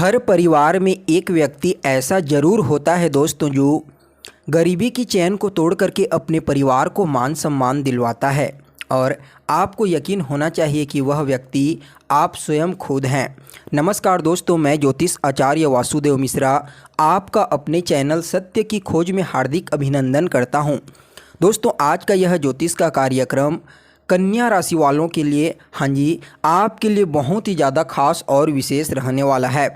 हर परिवार में एक व्यक्ति ऐसा ज़रूर होता है दोस्तों, जो गरीबी की चैन को तोड़ करके अपने परिवार को मान सम्मान दिलवाता है। और आपको यकीन होना चाहिए कि वह व्यक्ति आप स्वयं खुद हैं। नमस्कार दोस्तों, मैं ज्योतिष आचार्य वासुदेव मिश्रा आपका अपने चैनल सत्य की खोज में हार्दिक अभिनंदन करता हूं। दोस्तों, आज का यह ज्योतिष का कार्यक्रम कन्या राशि वालों के लिए, हाँ जी, आपके लिए बहुत ही ज़्यादा खास और विशेष रहने वाला है।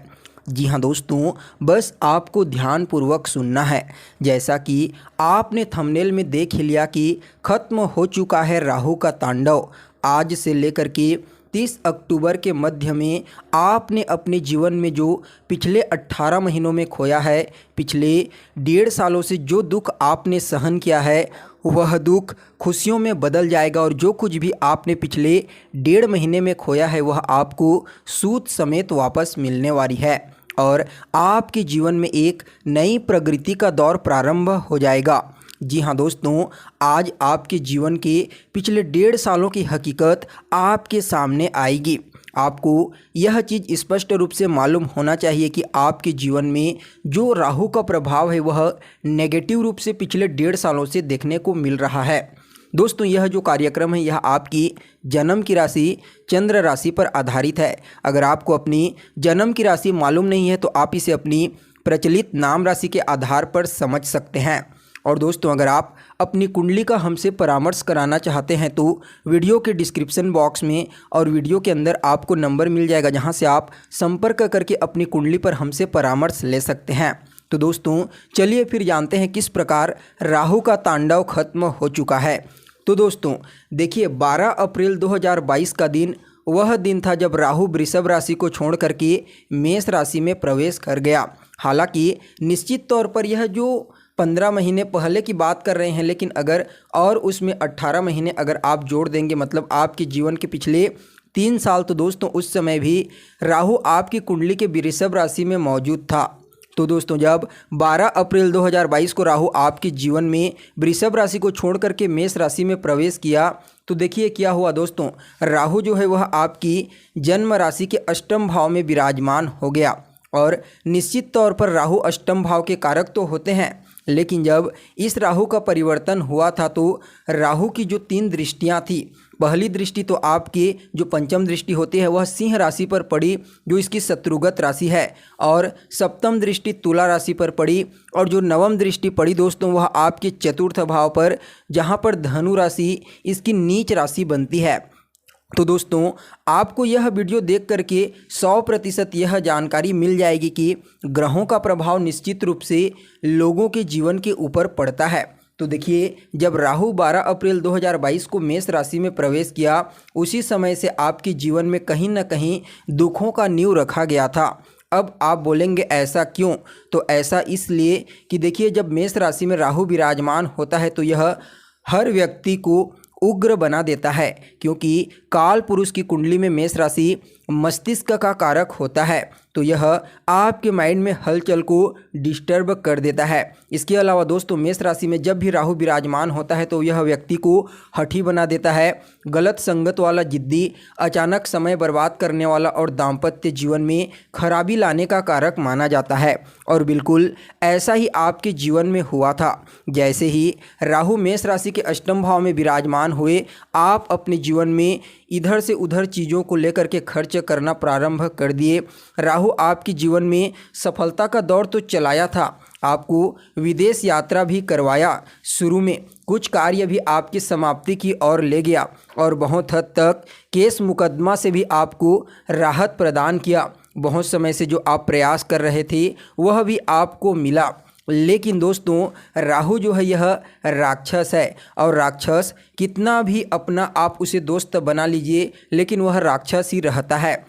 जी हाँ दोस्तों, बस आपको ध्यानपूर्वक सुनना है। जैसा कि आपने थंबनेल में देख ही लिया कि खत्म हो चुका है राहु का तांडव। आज से लेकर के 30 अक्टूबर के मध्य में आपने अपने जीवन में जो पिछले 18 महीनों में खोया है, पिछले 1.5 सालों से जो दुख आपने सहन किया है, वह दुख खुशियों में बदल जाएगा। और जो कुछ भी आपने पिछले 1.5 महीने में खोया है, वह आपको सूद समेत वापस मिलने वाली है। और आपके जीवन में एक नई प्रगति का दौर प्रारंभ हो जाएगा। जी हाँ दोस्तों, आज आपके जीवन के पिछले 1.5 सालों की हकीकत आपके सामने आएगी। आपको यह चीज़ स्पष्ट रूप से मालूम होना चाहिए कि आपके जीवन में जो राहु का प्रभाव है, वह नेगेटिव रूप से पिछले 1.5 सालों से देखने को मिल रहा है। दोस्तों, यह जो कार्यक्रम है, यह आपकी जन्म की राशि चंद्र राशि पर आधारित है। अगर आपको अपनी जन्म की राशि मालूम नहीं है, तो आप इसे अपनी प्रचलित नाम राशि के आधार पर समझ सकते हैं। और दोस्तों, अगर आप अपनी कुंडली का हमसे परामर्श कराना चाहते हैं, तो वीडियो के डिस्क्रिप्शन बॉक्स में और वीडियो के अंदर आपको नंबर मिल जाएगा, जहां से आप संपर्क करके अपनी कुंडली पर हमसे परामर्श ले सकते हैं। तो दोस्तों, चलिए फिर जानते हैं किस प्रकार राहु का तांडव खत्म हो चुका है। तो दोस्तों देखिए, 12 अप्रैल 2022 का दिन वह दिन था जब राहु वृषभ राशि को छोड़ करके मेष राशि में प्रवेश कर गया। हालांकि निश्चित तौर पर यह जो 15 महीने पहले की बात कर रहे हैं, लेकिन अगर और उसमें 18 महीने अगर आप जोड़ देंगे, मतलब आपके जीवन के पिछले 3 साल, तो दोस्तों उस समय भी राहु आपकी कुंडली के वृषभ राशि में मौजूद था। तो दोस्तों, जब 12 अप्रैल 2022 को राहु आपके जीवन में वृषभ राशि को छोड़ करके मेष राशि में प्रवेश किया, तो देखिए क्या हुआ दोस्तों। राहु जो है वह आपकी जन्म राशि के अष्टम भाव में विराजमान हो गया। और निश्चित तौर पर राहु अष्टम भाव के कारक तो होते हैं, लेकिन जब इस राहु का परिवर्तन हुआ था, तो राहु की जो 3 दृष्टियां थी, पहली दृष्टि तो आपकी जो पंचम दृष्टि होती है, वह सिंह राशि पर पड़ी, जो इसकी शत्रुगत राशि है। और सप्तम दृष्टि तुला राशि पर पड़ी। और जो नवम दृष्टि पड़ी दोस्तों, वह आपके चतुर्थ भाव पर, जहां पर धनु राशि इसकी नीच राशि बनती है। तो दोस्तों, आपको यह वीडियो देख करके 100% यह जानकारी मिल जाएगी कि ग्रहों का प्रभाव निश्चित रूप से लोगों के जीवन के ऊपर पड़ता है। तो देखिए, जब राहु 12 अप्रैल 2022 को मेष राशि में प्रवेश किया, उसी समय से आपके जीवन में कहीं ना कहीं दुखों का नींव रखा गया था। अब आप बोलेंगे ऐसा क्यों? तो ऐसा इसलिए कि देखिए, जब मेष राशि में राहु विराजमान होता है, तो यह हर व्यक्ति को उग्र बना देता है, क्योंकि काल पुरुष की कुंडली में मेष राशि मस्तिष्क का कारक होता है। तो यह आपके माइंड में हलचल को डिस्टर्ब कर देता है। इसके अलावा दोस्तों, मेष राशि में जब भी राहु विराजमान होता है, तो यह व्यक्ति को हठी बना देता है, गलत संगत वाला, जिद्दी, अचानक समय बर्बाद करने वाला और दाम्पत्य जीवन में खराबी लाने का कारक माना जाता है। और बिल्कुल ऐसा ही आपके जीवन में हुआ था। जैसे ही राहु मेष राशि के अष्टम भाव में विराजमान हुए, आप अपने जीवन में इधर से उधर चीज़ों को लेकर के खर्च करना प्रारंभ कर दिए। राहु आपके जीवन में सफलता का दौर तो चलाया था, आपको विदेश यात्रा भी करवाया, शुरू में कुछ कार्य भी आपकी समाप्ति की ओर ले गया, और बहुत हद तक केस मुकदमा से भी आपको राहत प्रदान किया। बहुत समय से जो आप प्रयास कर रहे थे, वह भी आपको मिला। लेकिन दोस्तों, राहु जो है यह राक्षस है, और राक्षस कितना भी अपना आप उसे दोस्त बना लीजिए, लेकिन वह राक्षस ही रहता है।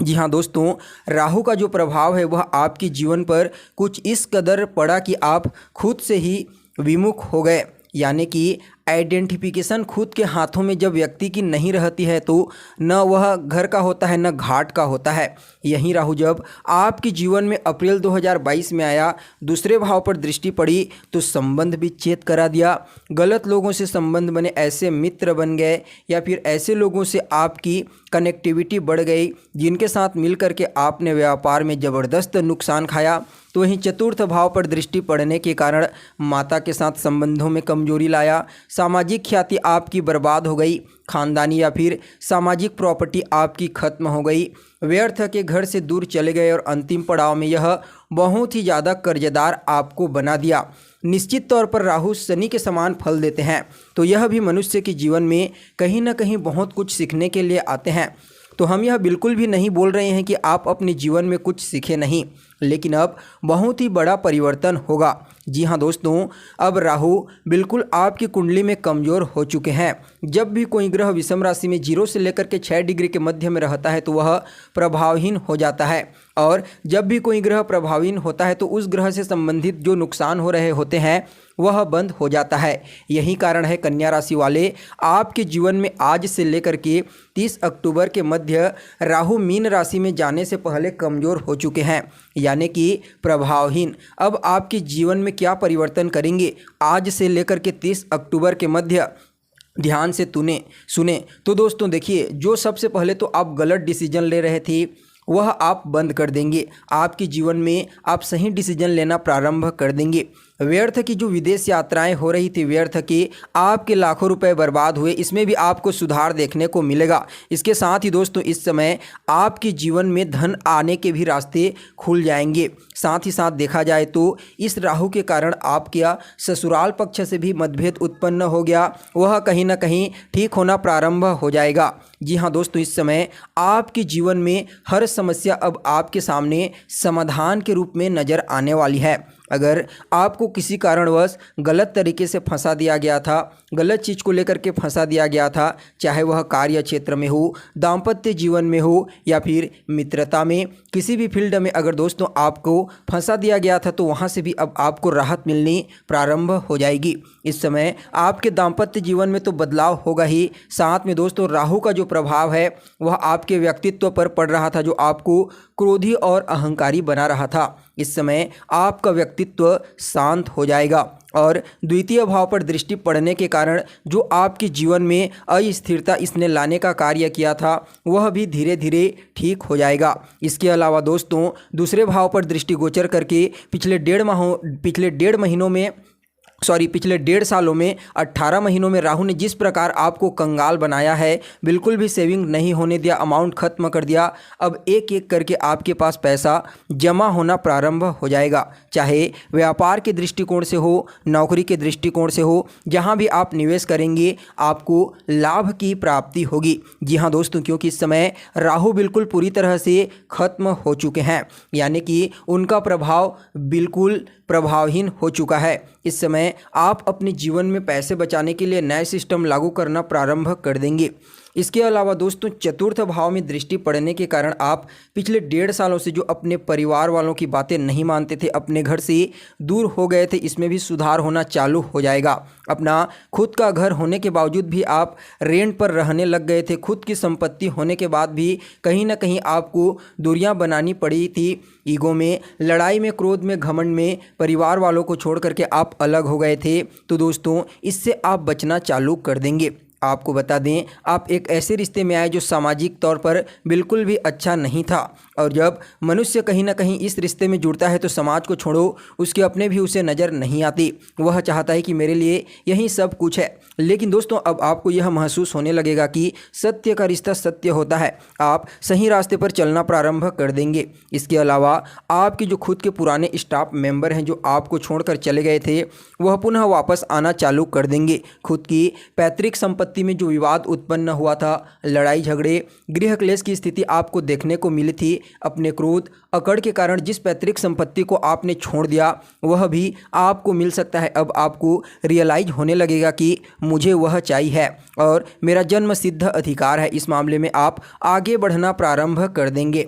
जी हाँ दोस्तों, राहु का जो प्रभाव है, वह आपके जीवन पर कुछ इस कदर पड़ा कि आप खुद से ही विमुख हो गए। यानी कि आइडेंटिफिकेशन खुद के हाथों में जब व्यक्ति की नहीं रहती है तो न वह घर का होता है न घाट का होता है। यहीं राहु जब आपके जीवन में अप्रैल 2022 में आया, दूसरे भाव पर दृष्टि पड़ी तो संबंध विच्छेद करा दिया। गलत लोगों से संबंध बने, ऐसे मित्र बन गए या फिर ऐसे लोगों से आपकी कनेक्टिविटी बढ़ गई जिनके साथ मिलकर के आपने व्यापार में ज़बरदस्त नुकसान खाया। तो वहीं चतुर्थ भाव पर दृष्टि पड़ने के कारण माता के साथ संबंधों में कमजोरी लाया। सामाजिक ख्याति आपकी बर्बाद हो गई, खानदानी या फिर सामाजिक प्रॉपर्टी आपकी खत्म हो गई, व्यर्थ के घर से दूर चले गए और अंतिम पड़ाव में यह बहुत ही ज़्यादा कर्जदार आपको बना दिया। निश्चित तौर पर राहु शनि के समान फल देते हैं, तो यह भी मनुष्य के जीवन में कहीं ना कहीं बहुत कुछ सीखने के लिए आते हैं। तो हम यह बिल्कुल भी नहीं बोल रहे हैं कि आप अपने जीवन में कुछ सीखे नहीं, लेकिन अब बहुत ही बड़ा परिवर्तन होगा। जी हाँ दोस्तों, अब राहु बिल्कुल आपकी कुंडली में कमज़ोर हो चुके हैं। जब भी कोई ग्रह विषम राशि में 0 से लेकर के 6 डिग्री के मध्य में रहता है तो वह प्रभावहीन हो जाता है, और जब भी कोई ग्रह प्रभावहीन होता है तो उस ग्रह से संबंधित जो नुकसान हो रहे होते हैं वह बंद हो जाता है। यही कारण है कन्या राशि वाले, आपके जीवन में आज से लेकर के 30 अक्टूबर के मध्य राहु मीन राशि में जाने से पहले कमज़ोर हो चुके हैं, यानी कि प्रभावहीन। अब आपके जीवन में क्या परिवर्तन करेंगे आज से लेकर के 30 अक्टूबर के मध्य, ध्यान से सुने। तो दोस्तों देखिए, जो सबसे पहले तो आप गलत डिसीजन ले रहे थे वह आप बंद कर देंगे। आपके जीवन में आप सही डिसीजन लेना प्रारंभ कर देंगे। व्यर्थ की जो विदेश यात्राएं हो रही थी, व्यर्थ की आपके लाखों रुपए बर्बाद हुए, इसमें भी आपको सुधार देखने को मिलेगा। इसके साथ ही दोस्तों इस समय आपके जीवन में धन आने के भी रास्ते खुल जाएंगे। साथ ही साथ देखा जाए तो इस राहु के कारण आपके ससुराल पक्ष से भी मतभेद उत्पन्न हो गया, वह कहीं ना कहीं ठीक होना प्रारंभ हो जाएगा। जी हाँ दोस्तों, इस समय आपके जीवन में हर समस्या अब आपके सामने समाधान के रूप में नज़र आने वाली है। अगर आपको किसी कारणवश गलत तरीके से फंसा दिया गया था, गलत चीज़ को लेकर के फंसा दिया गया था, चाहे वह कार्य क्षेत्र में हो, दाम्पत्य जीवन में हो या फिर मित्रता में, किसी भी फील्ड में अगर दोस्तों आपको फंसा दिया गया था तो वहाँ से भी अब आपको राहत मिलनी प्रारंभ हो जाएगी। इस समय आपके दाम्पत्य जीवन में तो बदलाव होगा ही, साथ में दोस्तों राहु का जो प्रभाव है वह आपके व्यक्तित्व पर पड़ रहा था, जो आपको क्रोधी और अहंकारी बना रहा था। इस समय आपका व्यक्तित्व शांत हो जाएगा और द्वितीय भाव पर दृष्टि पड़ने के कारण जो आपके जीवन में अस्थिरता इसने लाने का कार्य किया था वह भी धीरे धीरे ठीक हो जाएगा। इसके अलावा दोस्तों दूसरे भाव पर दृष्टि गोचर करके पिछले डेढ़ सालों में 18 महीनों में राहु ने जिस प्रकार आपको कंगाल बनाया है, बिल्कुल भी सेविंग नहीं होने दिया, अमाउंट खत्म कर दिया। अब एक एक करके आपके पास पैसा जमा होना प्रारंभ हो जाएगा, चाहे व्यापार के दृष्टिकोण से हो, नौकरी के दृष्टिकोण से हो, जहां भी आप निवेश करेंगे आपको लाभ की प्राप्ति होगी। जी हाँ दोस्तों, क्योंकि इस समय राहु बिल्कुल पूरी तरह से खत्म हो चुके हैं, यानी कि उनका प्रभाव बिल्कुल प्रभावहीन हो चुका है। इस समय आप अपने जीवन में पैसे बचाने के लिए नए सिस्टम लागू करना प्रारंभ कर देंगे। इसके अलावा दोस्तों चतुर्थ भाव में दृष्टि पड़ने के कारण आप पिछले 1.5 सालों से जो अपने परिवार वालों की बातें नहीं मानते थे, अपने घर से दूर हो गए थे, इसमें भी सुधार होना चालू हो जाएगा। अपना खुद का घर होने के बावजूद भी आप रेंट पर रहने लग गए थे, खुद की संपत्ति होने के बाद भी कहीं ना कहीं आपको दूरियां बनानी पड़ी थी। ईगो में, लड़ाई में, क्रोध में, घमंड में परिवार वालों को छोड़ करके आप अलग हो गए थे। तो दोस्तों इससे आप बचना चालू कर देंगे। आपको बता दें, आप एक ऐसे रिश्ते में आए जो सामाजिक तौर पर बिल्कुल भी अच्छा नहीं था, और जब मनुष्य कहीं ना कहीं इस रिश्ते में जुड़ता है तो समाज को छोड़ो, उसके अपने भी उसे नज़र नहीं आती। वह चाहता है कि मेरे लिए यही सब कुछ है। लेकिन दोस्तों अब आपको यह महसूस होने लगेगा कि सत्य का रिश्ता सत्य होता है, आप सही रास्ते पर चलना प्रारंभ कर देंगे। इसके अलावा आपके जो खुद के पुराने स्टाफ मेंबर हैं जो आपको छोड़कर चले गए थे, वह पुनः वापस आना चालू कर देंगे। खुद की पैतृक संपत्ति में जो विवाद उत्पन्न हुआ था, लड़ाई झगड़े, गृह क्लेश की स्थिति आपको देखने को मिली थी, अपने क्रोध अकड़ के कारण जिस पैतृक संपत्ति को आपने छोड़ दिया वह भी आपको मिल सकता है। अब आपको रियलाइज होने लगेगा कि मुझे वह चाहिए है और मेरा जन्म सिद्ध अधिकार है। इस मामले में आप आगे बढ़ना प्रारंभ कर देंगे।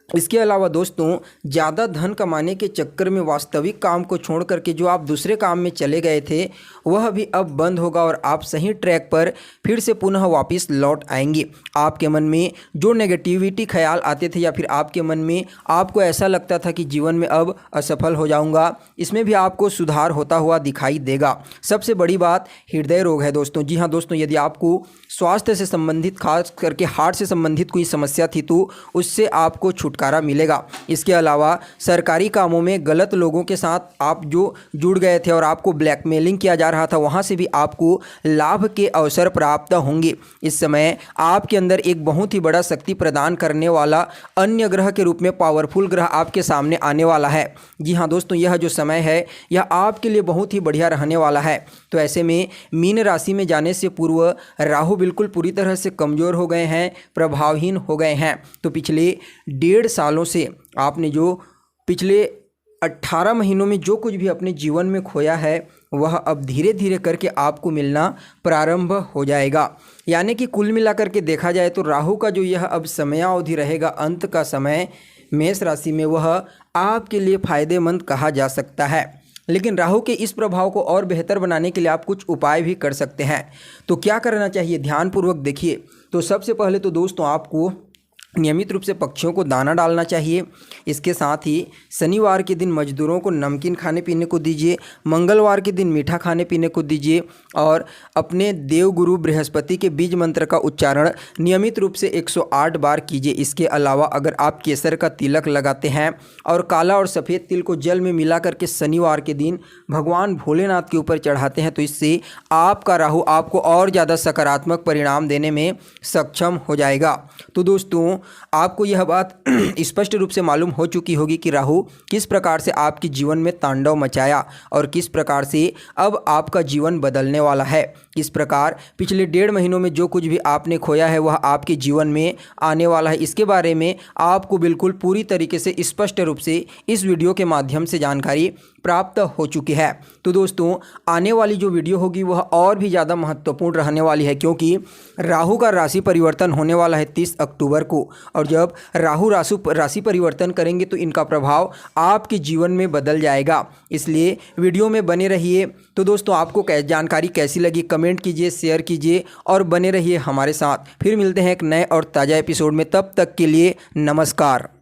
इसके अलावा दोस्तों, ज़्यादा धन कमाने के चक्कर में वास्तविक काम को छोड़ करके जो आप दूसरे काम में चले गए थे वह भी अब बंद होगा और आप सही ट्रैक पर फिर से पुनः वापस लौट आएंगे। आपके मन में जो नेगेटिविटी ख्याल आते थे या फिर आपके मन में आपको ऐसा लगता था कि जीवन में अब असफल हो जाऊंगा, इसमें भी आपको सुधार होता हुआ दिखाई देगा। सबसे बड़ी बात हृदय रोग है दोस्तों। जी हाँ दोस्तों, यदि आपको स्वास्थ्य से संबंधित, खास करके हार्ट से संबंधित कोई समस्या थी तो उससे आपको छुटकारा मिलेगा। इसके अलावा सरकारी कामों में गलत लोगों के साथ आप जो जुड़ गए थे और आपको ब्लैकमेलिंग किया जा रहा था, वहां से भी आपको लाभ के अवसर प्राप्त होंगे। इस समय आपके अंदर एक बहुत ही बड़ा शक्ति प्रदान करने वाला अन्य ग्रह के रूप में पावरफुल ग्रह आपके सामने आने वाला है। जी हाँ दोस्तों, यह जो समय है यह आपके लिए बहुत ही बढ़िया रहने वाला है। तो ऐसे में मीन राशि में जाने से पूर्व राहु बिल्कुल पूरी तरह से कमज़ोर हो गए हैं, प्रभावहीन हो गए हैं। तो पिछले 1.5 सालों से आपने जो पिछले 18 महीनों में जो कुछ भी अपने जीवन में खोया है वह अब धीरे धीरे करके आपको मिलना प्रारंभ हो जाएगा। यानी कि कुल मिलाकर के देखा जाए तो राहु का जो यह अब समयावधि रहेगा, अंत का समय मेष राशि में, वह आपके लिए फ़ायदेमंद कहा जा सकता है। लेकिन राहु के इस प्रभाव को और बेहतर बनाने के लिए आप कुछ उपाय भी कर सकते हैं। तो क्या करना चाहिए, ध्यानपूर्वक देखिए। तो सबसे पहले तो दोस्तों आपको नियमित रूप से पक्षियों को दाना डालना चाहिए। इसके साथ ही शनिवार के दिन मजदूरों को नमकीन खाने पीने को दीजिए, मंगलवार के दिन मीठा खाने पीने को दीजिए और अपने देवगुरु बृहस्पति के बीज मंत्र का उच्चारण नियमित रूप से 108 बार कीजिए। इसके अलावा अगर आप केसर का तिलक लगाते हैं और काला और सफ़ेद तिल को जल में मिला करके शनिवार के दिन भगवान भोलेनाथ के ऊपर चढ़ाते हैं तो इससे आपका राहु आपको और ज़्यादा सकारात्मक परिणाम देने में सक्षम हो जाएगा। तो दोस्तों, आपको यह बात स्पष्ट रूप से मालूम हो चुकी होगी कि राहु किस प्रकार से आपके जीवन में तांडव मचाया और किस प्रकार से अब आपका जीवन बदलने वाला है। किस प्रकार पिछले 1.5 महीनों में जो कुछ भी आपने खोया है वह आपके जीवन में आने वाला है। इसके बारे में आपको बिल्कुल पूरी तरीके से स्पष्ट रूप से इस वीडियो के माध्यम से जानकारी प्राप्त हो चुकी है। तो दोस्तों, आने वाली जो वीडियो होगी वह और भी ज़्यादा महत्वपूर्ण रहने वाली है, क्योंकि राहु का राशि परिवर्तन होने वाला है 30 अक्टूबर को। और जब राहु राशि परिवर्तन करेंगे तो इनका प्रभाव आपके जीवन में बदल जाएगा। इसलिए वीडियो में बने रहिए। तो दोस्तों, आपको जानकारी कैसी लगी कमेंट कीजिए, शेयर कीजिए और बने रहिए हमारे साथ। फिर मिलते हैं एक नए और ताज़ा एपिसोड में। तब तक के लिए नमस्कार।